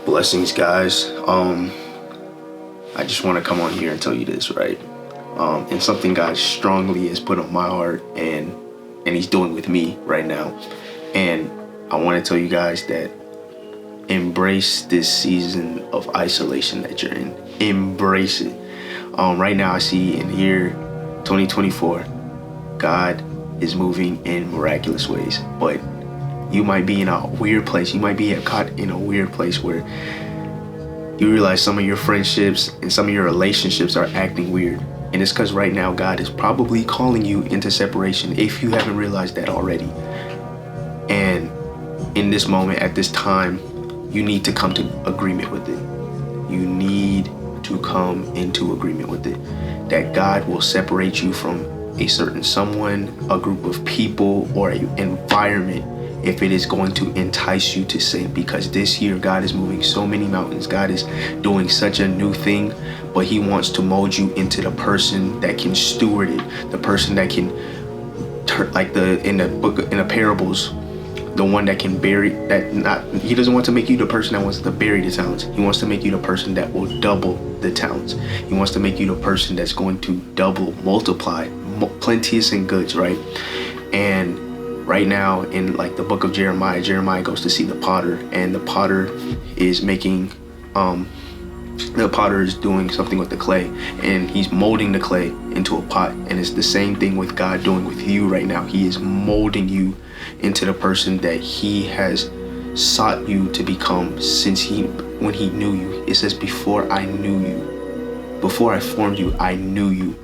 Blessings, guys. I just want to come on here and tell you this, right? And something God strongly has put on my heart, and He's doing with me right now. And I want to tell you guys that embrace this season of isolation that you're in. Embrace it. Right now, I see in here, 2024, God is moving in miraculous ways, but you might be in a weird place. You might be caught in a weird place where you realize some of your friendships and some of your relationships are acting weird. And it's because right now God is probably calling you into separation if you haven't realized that already. And in this moment, at this time, you need to come to agreement with it. You need to come into agreement with it. That God will separate you from a certain someone, a group of people, or an environment if it is going to entice you to sin. Because this year God is moving so many mountains. God is doing such a new thing, but He wants to mold you into the person that can steward it, the person that can turn, like in the parables, the one that can bury that. Not, He doesn't want to make you the person that wants to bury the talents. He wants to make you the person that will double the talents. He wants to make you the person that's going to double, multiply, plenteous in goods, right? And right now in like the book of Jeremiah goes to see the potter, and the potter is making the potter is doing something with the clay, and he's molding the clay into a pot. And it's the same thing with God doing with you right now. He is molding you into the person that He has sought you to become when He knew you. It says, before I knew you, before I formed you, I knew you.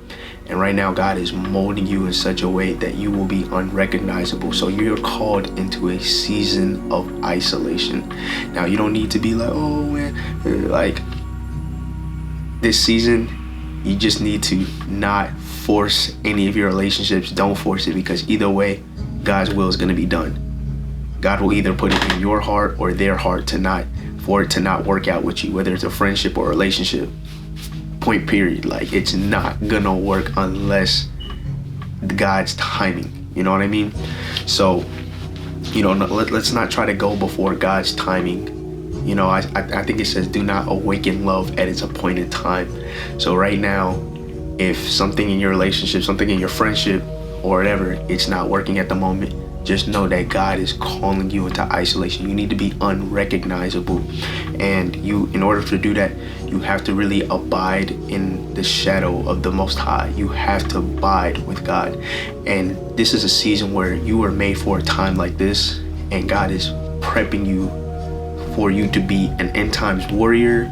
And right now God is molding you in such a way that you will be unrecognizable. So you're called into a season of isolation. Now you don't need to be like, oh man, like this season, you just need to not force any of your relationships. Don't force it, because either way, God's will is going to be done. God will either put it in your heart or their heart for it to not work out with you, whether it's a friendship or a relationship. Point period. Like, it's not gonna work unless God's timing. You know what I mean? So, let's not try to go before God's timing. I think it says, do not awaken love at its appointed time. So right now, if something in your relationship, something in your friendship or whatever, it's not working at the moment, just know that God is calling you into isolation. You need to be unrecognizable. And in order to do that, you have to really abide in the shadow of the Most High. You have to abide with God. And this is a season where you were made for a time like this, and God is prepping you for you to be an end times warrior,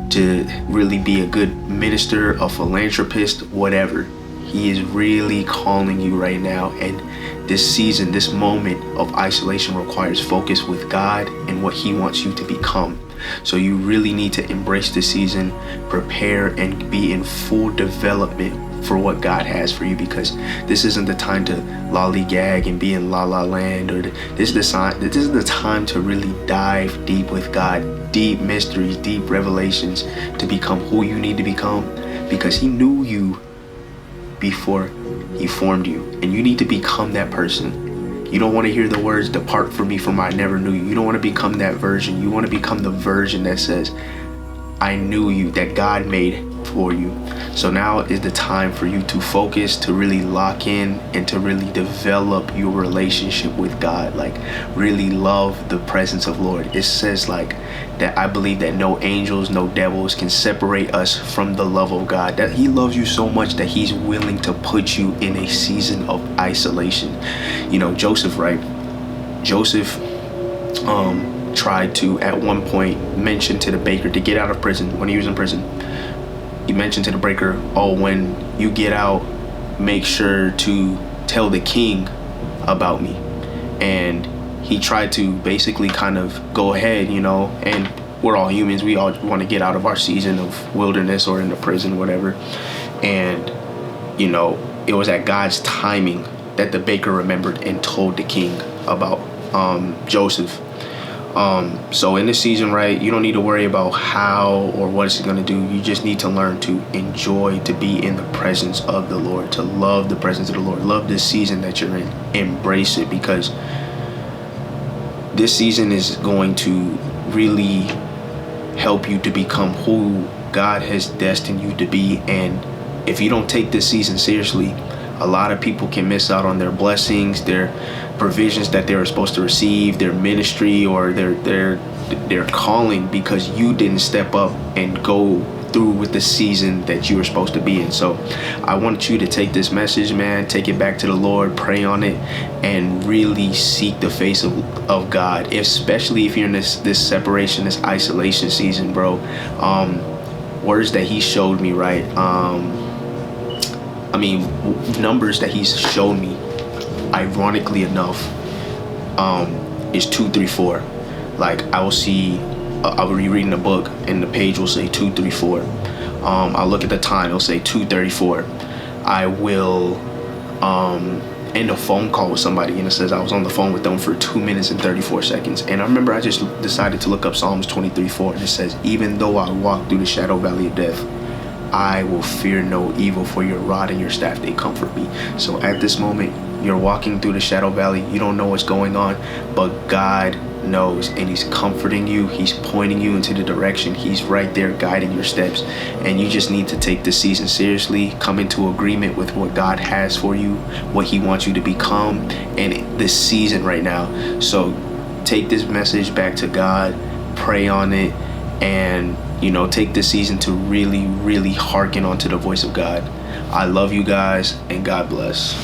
to really be a good minister, a philanthropist, whatever. He is really calling you right now. And this season, this moment of isolation requires focus with God and what He wants you to become. So you really need to embrace this season, prepare, and be in full development for what God has for you, because this isn't the time to lollygag and be in la la land, or this is the time to really dive deep with God, deep mysteries, deep revelations, to become who you need to become, because He knew you before He formed you, and you need to become that person. You don't want to hear the words, depart from me, for I never knew you. You don't want to become that version. You want to become the version that says, I knew you, that God made for you. So now is the time for you to focus, to really lock in, and to really develop your relationship with God. Like, really love the presence of Lord. It says like that I believe that no angels, no devils can separate us from the love of God. That He loves you so much that He's willing to put you in a season of isolation. Joseph, right? Joseph tried to at one point mention to the baker to get out of prison. When he was in prison, he mentioned to the baker, oh, when you get out, make sure to tell the king about me. And he tried to basically kind of go ahead, and we're all humans. We all want to get out of our season of wilderness or in the prison, whatever. And, it was at God's timing that the baker remembered and told the king about Joseph. So in this season, right, you don't need to worry about how or what it's going to do. You just need to learn to enjoy, to be in the presence of the Lord, to love the presence of the Lord. Love this season that you're in. Embrace it, because this season is going to really help you to become who God has destined you to be. And if you don't take this season seriously, a lot of people can miss out on their blessings, their provisions that they were supposed to receive, their ministry, or their calling, because you didn't step up and go through with the season that you were supposed to be in. So I want you to take this message, man, take it back to the Lord, pray on it, and really seek the face of God, especially if you're in this separation, this isolation season, bro. Words that he showed me, right? Numbers that he's shown me, ironically enough, is 2, 3, 4. Like, I will see, I'll be reading a book and the page will say 2, 3, 4. I'll look at the time, it'll say 2:34. I will end a phone call with somebody and it says I was on the phone with them for 2 minutes and 34 seconds. And I remember I just decided to look up Psalms 23:4, and it says, even though I walk through the shadow valley of death, I will fear no evil, for your rod and your staff, they comfort me. So at this moment, you're walking through the shadow valley. You don't know what's going on, but God knows, and he's comforting you. He's pointing you into the direction. He's right there guiding your steps. And you just need to take this season seriously, come into agreement with what God has for you, what he wants you to become, and this season right now. So take this message back to God, pray on it, and take this season to really, really hearken onto the voice of God. I love you guys, and God bless.